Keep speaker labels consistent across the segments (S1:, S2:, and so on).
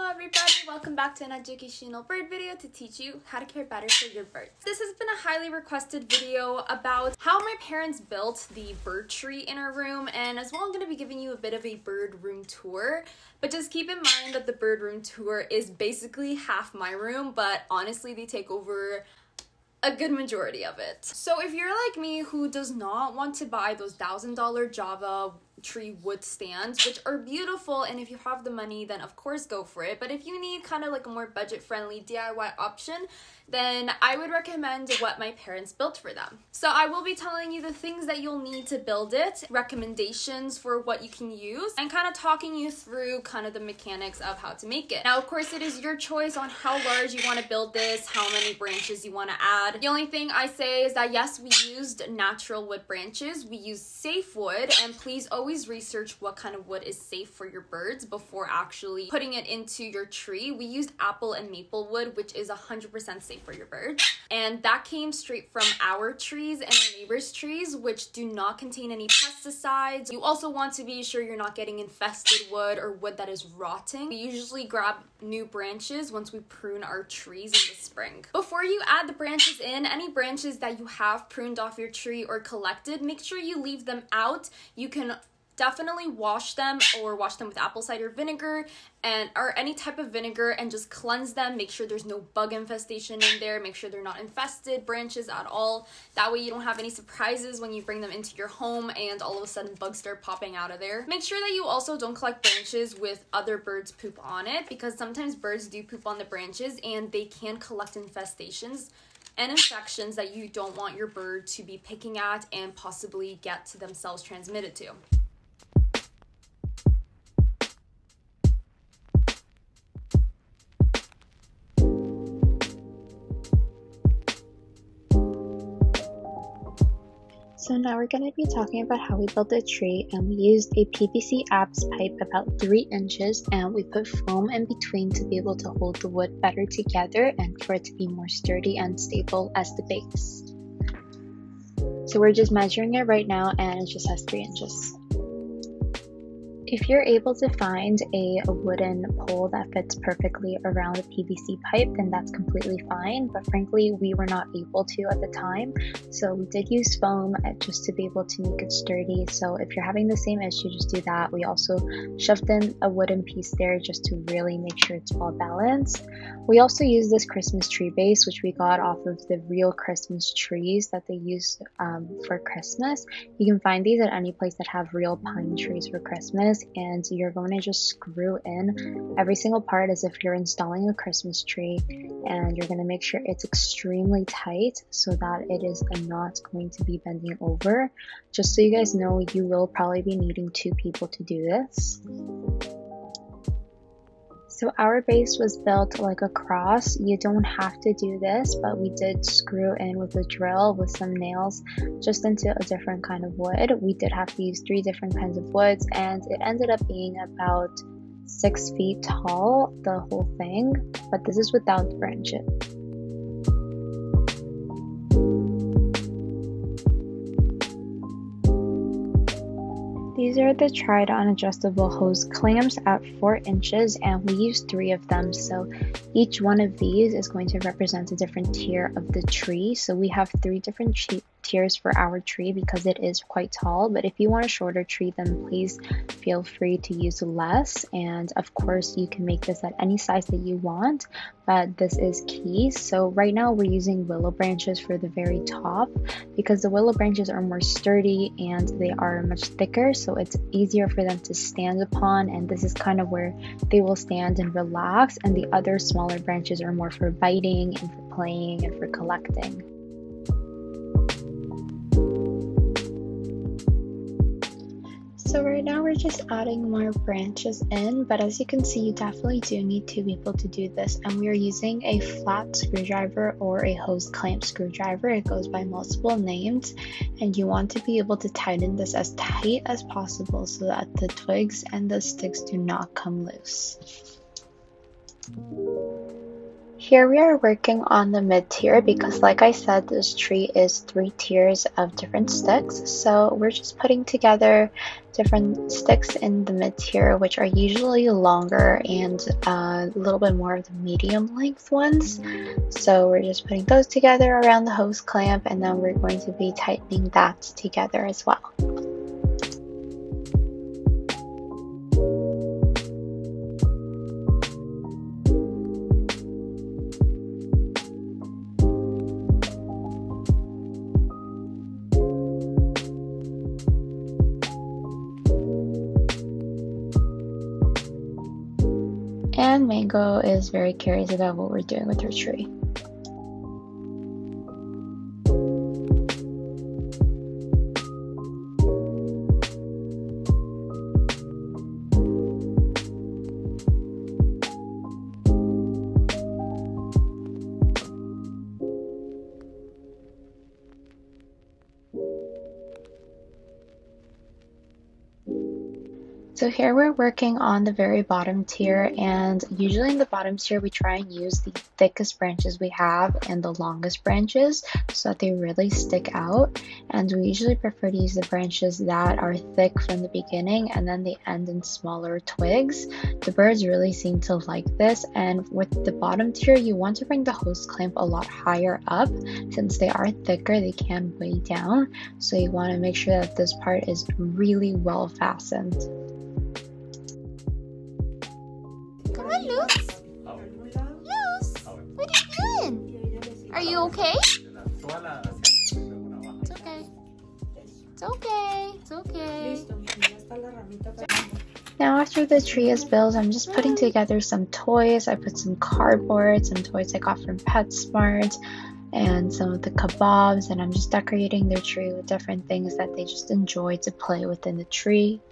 S1: everybody, welcome back to an educational bird video to teach you how to care better for your birds. This has been a highly requested video about how my parents built the bird tree in our room, and as well I'm going to be giving you a bit of a bird room tour. But just keep in mind that the bird room tour is basically half my room, but honestly they take over a good majority of it. So if you're like me who does not want to buy those $1,000 Java tree wood stands, which are beautiful, and if you have the money then of course go for it, but if you need kind of like a more budget friendly DIY option, then I would recommend what my parents built for them. So I will be telling you the things that you'll need to build it, recommendations for what you can use, and kind of talking you through kind of the mechanics of how to make it. Now of course it is your choice on how large you want to build this, how many branches you want to add. The only thing I say is that yes, we used natural wood branches, we used safe wood, and please always research what kind of wood is safe for your birds before actually putting it into your tree. We used apple and maple wood, which is 100% safe for your birds, and that came straight from our trees and our neighbors' trees, which do not contain any pesticides. You also want to be sure you're not getting infested wood or wood that is rotting. We usually grab new branches once we prune our trees in the spring. Before you add the branches in, any branches that you have pruned off your tree or collected, make sure you leave them out. You can definitely wash them or wash them with apple cider vinegar or any type of vinegar and just cleanse them. Make sure there's no bug infestation in there. Make sure they're not infested branches at all. That way you don't have any surprises when you bring them into your home and all of a sudden bugs start popping out of there. Make sure that you also don't collect branches with other birds' poop on it, because sometimes birds do poop on the branches and they can collect infestations and infections that you don't want your bird to be picking at and possibly get to themselves transmitted to.
S2: So now we're going to be talking about how we built a tree, and we used a PVC abs pipe about 3 inches, and we put foam in between to be able to hold the wood better together and for it to be more sturdy and stable as the base. So we're just measuring it right now, and it just has 3 inches. If you're able to find a wooden pole that fits perfectly around the PVC pipe, then that's completely fine, but frankly we were not able to at the time, so we did use foam just to be able to make it sturdy. So if you're having the same issue, just do that. We also shoved in a wooden piece there just to really make sure it's well balanced. We also used this Christmas tree base, which we got off of the real Christmas trees that they use for Christmas. You can find these at any place that have real pine trees for Christmas, and you're going to just screw in every single part as if you're installing a Christmas tree, and you're going to make sure it's extremely tight so that it is not going to be bending over. Just so you guys know, you will probably be needing 2 people to do this. So our base was built like a cross. You don't have to do this, but we did screw in with a drill with some nails just into a different kind of wood. We did have to use 3 different kinds of woods, and it ended up being about 6 feet tall, the whole thing, but this is without the branches. These are the tried-on adjustable hose clamps at 4 inches, and we used 3 of them. So each one of these is going to represent a different tier of the tree. So we have 3 different tiers for our tree because it is quite tall, but if you want a shorter tree, then please feel free to use less. And of course you can make this at any size that you want, but this is key. So right now we're using willow branches for the very top because the willow branches are more sturdy and they are much thicker, so it's easier for them to stand upon, and this is kind of where they will stand and relax, and the other smaller branches are more for biting and for playing and for collecting. So right now we're just adding more branches in, but as you can see, you definitely do need 2 people to do this, and we are using a flat screwdriver or a hose clamp screwdriver. It goes by multiple names, and you want to be able to tighten this as tight as possible so that the twigs and the sticks do not come loose. Here we are working on the mid-tier because, like I said, this tree is 3 tiers of different sticks. So we're just putting together different sticks in the mid-tier, which are usually longer and a little bit more of the medium length ones. So we're just putting those together around the hose clamp, and then we're going to be tightening that together as well. And Mango is very curious about what we're doing with her tree. So here we're working on the very bottom tier, and usually in the bottom tier we try and use the thickest branches we have and the longest branches so that they really stick out. And we usually prefer to use the branches that are thick from the beginning and then they end in smaller twigs. The birds really seem to like this, and with the bottom tier you want to bring the hose clamp a lot higher up. Since they are thicker, they can weigh down, so you want to make sure that this part is really well fastened.
S1: Come on, Luz. Luz, what are you doing? Are you okay? It's okay. It's okay. It's okay.
S2: Now after the tree is built, I'm just putting together some toys. I put some cardboard, some toys I got from PetSmart, and some of the kebabs, and I'm just decorating their tree with different things that they just enjoy to play within the tree.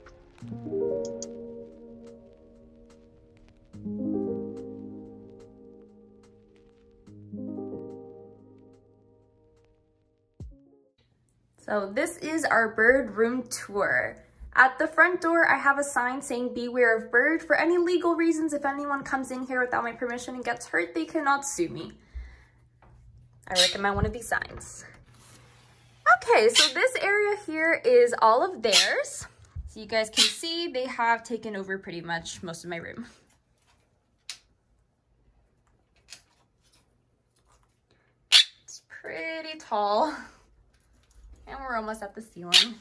S1: So this is our bird room tour. At the front door, I have a sign saying beware of bird. For any legal reasons, if anyone comes in here without my permission and gets hurt, they cannot sue me. I recommend one of these signs. Okay, so this area here is all of theirs. So you guys can see they have taken over pretty much most of my room. It's pretty tall. And we're almost at the ceiling.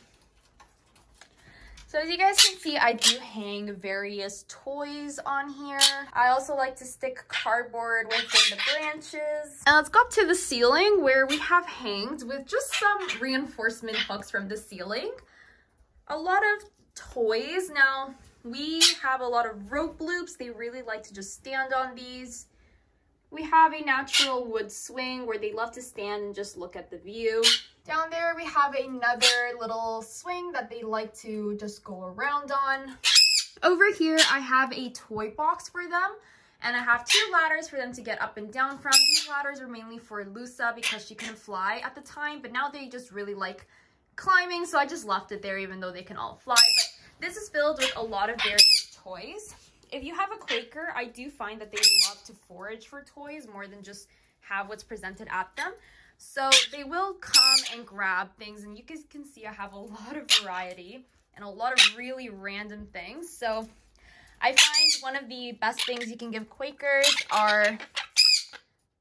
S1: So as you guys can see, I do hang various toys on here. I also like to stick cardboard within the branches. And let's go up to the ceiling where we have hanged with just some reinforcement hooks from the ceiling. A lot of toys. Now, we have a lot of rope loops. They really like to just stand on these. We have a natural wood swing where they love to stand and just look at the view. Down there, we have another little swing that they like to just go around on. Over here, I have a toy box for them, and I have 2 ladders for them to get up and down from. These ladders are mainly for Lusa because she couldn't fly at the time, but now they just really like climbing, so I just left it there even though they can all fly. But this is filled with a lot of various toys. If you have a Quaker, I do find that they love to forage for toys more than just have what's presented at them. So they will come and grab things, and you guys can see I have a lot of variety and a lot of really random things. So I find one of the best things you can give Quakers are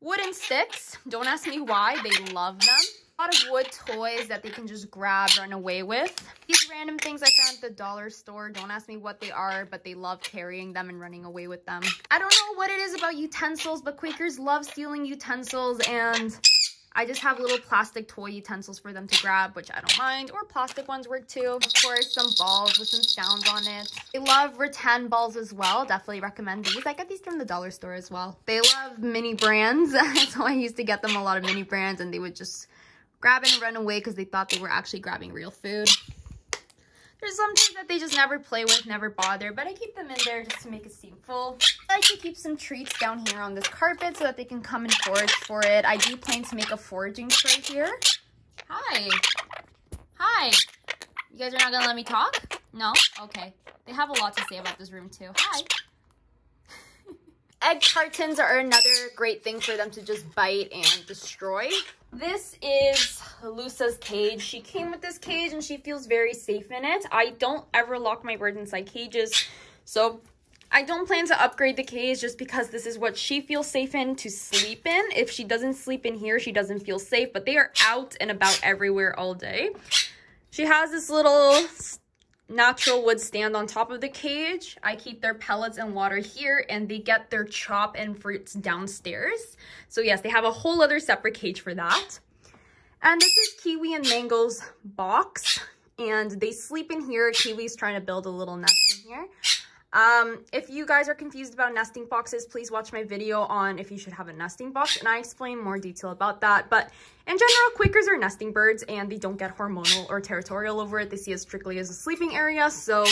S1: wooden sticks. Don't ask me why, they love them. A lot of wood toys that they can just grab, run away with. These random things I found at the dollar store, don't ask me what they are, but they love carrying them and running away with them. I don't know what it is about utensils, but Quakers love stealing utensils, and I just have little plastic toy utensils for them to grab, which I don't mind, or plastic ones work too. Of course, some balls with some sounds on it. They love rattan balls as well. Definitely recommend these. I got these from the dollar store as well. They love mini brands, so I used to get them a lot of mini brands, and they would just grab and run away because they thought they were actually grabbing real food. There's some things that they just never play with, never bother, but I keep them in there just to make it seem full. I like to keep some treats down here on this carpet so that they can come and forage for it. I do plan to make a foraging tray here. Hi. Hi. You guys are not gonna let me talk? No? Okay. They have a lot to say about this room too. Hi. Egg cartons are another great thing for them to just bite and destroy. This is Lusa's cage. She came with this cage and she feels very safe in it. I don't ever lock my birds inside cages, so I don't plan to upgrade the cage just because this is what she feels safe in to sleep in. If she doesn't sleep in here, she doesn't feel safe, but they are out and about everywhere all day. She has this little natural wood stand on top of the cage. I keep their pellets and water here, and they get their chop and fruits downstairs. So yes, they have a whole other separate cage for that. And this is Kiwi and Mango's box, and they sleep in here. Kiwi's trying to build a little nest in here. If you guys are confused about nesting boxes, please watch my video on if you should have a nesting box, and I explain more detail about that. But in general, Quakers are nesting birds, and they don't get hormonal or territorial over it. They see it strictly as a sleeping area, so,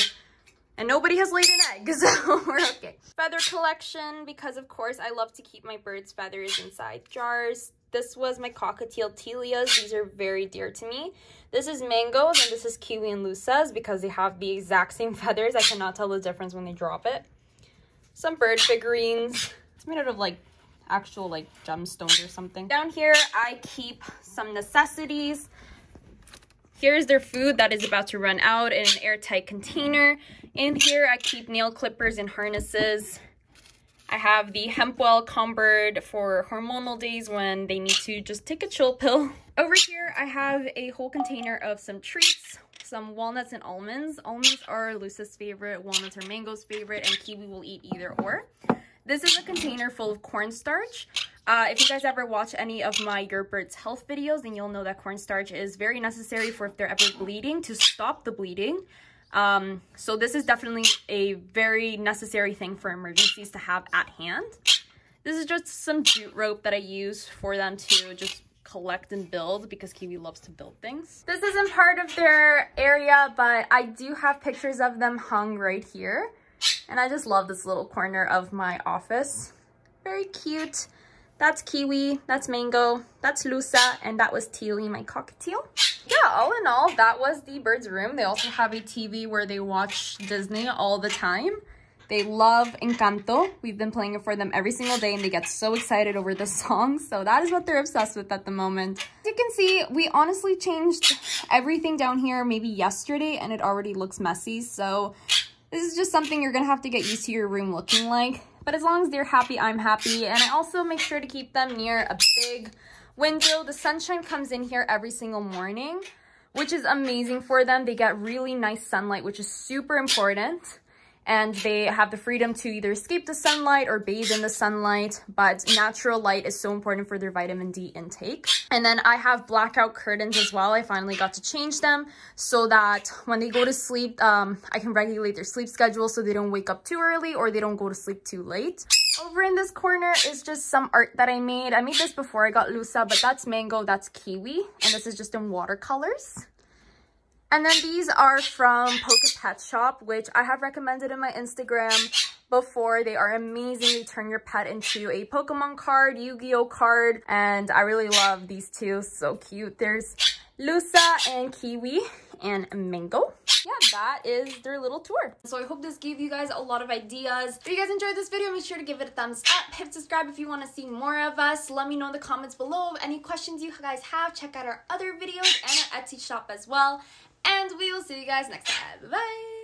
S1: and nobody has laid an egg, so we're okay. Feather collection, because of course I love to keep my birds' feathers inside jars. This was my cockatiel Telias. These are very dear to me. This is Mango's, and this is Kiwi and Lusa's because they have the exact same feathers. I cannot tell the difference when they drop it. Some bird figurines. It's made out of like actual like gemstones or something. Down here, I keep some necessities. Here's their food that is about to run out in an airtight container. In here, I keep nail clippers and harnesses. I have the Hempwell Combird for hormonal days when they need to just take a chill pill. Over here, I have a whole container of some treats, some walnuts and almonds. Almonds are Lusa's favorite, walnuts are Mango's favorite, and Kiwi will eat either or. This is a container full of cornstarch. If you guys ever watch any of my Your Bird's Health videos, then you'll know that cornstarch is very necessary for if they're ever bleeding, to stop the bleeding. So this is definitely a very necessary thing for emergencies to have at hand. This is just some jute rope that I use for them to just collect and build because Kiwi loves to build things. This isn't part of their area, but I do have pictures of them hung right here. And I just love this little corner of my office. Very cute. That's Kiwi, that's Mango, that's Lusa, and that was Tealy, my cockatiel. Yeah, all in all, that was the birds' room. They also have a TV where they watch Disney all the time. They love Encanto. We've been playing it for them every single day, and they get so excited over the songs. So that is what they're obsessed with at the moment. As you can see, we honestly changed everything down here maybe yesterday, and it already looks messy. So this is just something you're gonna have to get used to your room looking like. But as long as they're happy, I'm happy. And I also make sure to keep them near a big window. The sunshine comes in here every single morning, which is amazing for them. They get really nice sunlight, which is super important. And they have the freedom to either escape the sunlight or bathe in the sunlight, but natural light is so important for their vitamin D intake. And then I have blackout curtains as well. I finally got to change them so that when they go to sleep, I can regulate their sleep schedule so they don't wake up too early or they don't go to sleep too late. Over in this corner is just some art that I made. I made this before I got Lusa, but that's Mango, that's Kiwi, and this is just in watercolors. And then these are from Parrot Shop, which I have recommended in my Instagram before. They are amazing. They turn your pet into a Pokemon card, Yu-Gi-Oh card, and I really love these two. So cute. There's Lusa and Kiwi and Mango. Yeah, that is their little tour. So I hope this gave you guys a lot of ideas. If you guys enjoyed this video, make sure to give it a thumbs up. Hit subscribe if you want to see more of us. Let me know in the comments below any questions you guys have. Check out our other videos and our Etsy shop as well. And we will see you guys next time. Bye!